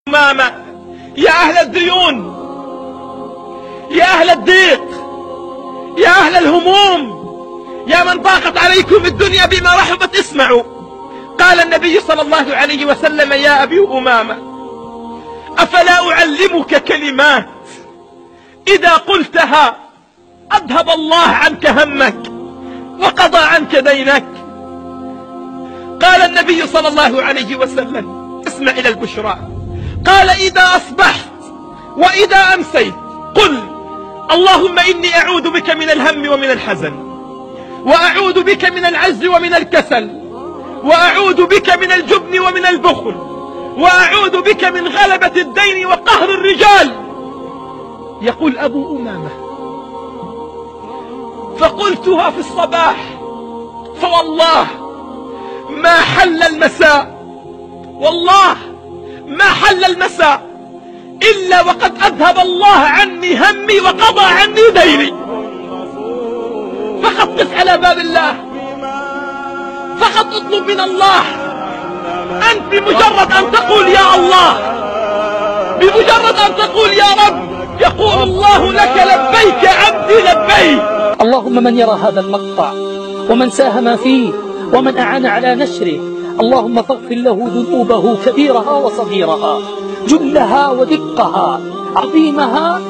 أمامة: يا أهل الديون، يا أهل الضيق، يا أهل الهموم، يا من ضاقت عليكم الدنيا بما رحبت، اسمعوا. قال النبي صلى الله عليه وسلم: يا أبي أمامة، أفلا أعلمك كلمات إذا قلتها أذهب الله عنك همك وقضى عنك دينك؟ قال النبي صلى الله عليه وسلم: اسمع إلى البشرى. قال: إذا أصبحت وإذا أمسيت قل: اللهم إني أعوذ بك من الهم ومن الحزن، وأعوذ بك من العجز ومن الكسل، وأعوذ بك من الجبن ومن البخل، وأعوذ بك من غلبة الدين وقهر الرجال. يقول أبو أمامة: فقلتها في الصباح فوالله ما حل المساء، والله ما حل المساء إلا وقد أذهب الله عني همي وقضى عني ديني. فقط قف على باب الله، فقط اطلب من الله. أنت بمجرد أن تقول يا الله، بمجرد أن تقول يا رب، يقول الله لك: لبيك عبدي لبيك. اللهم من يرى هذا المقطع ومن ساهم فيه ومن أعان على نشره، اللهم فاغفر له ذنوبه كبيرها وصغيرها، جلها ودقها، عظيمها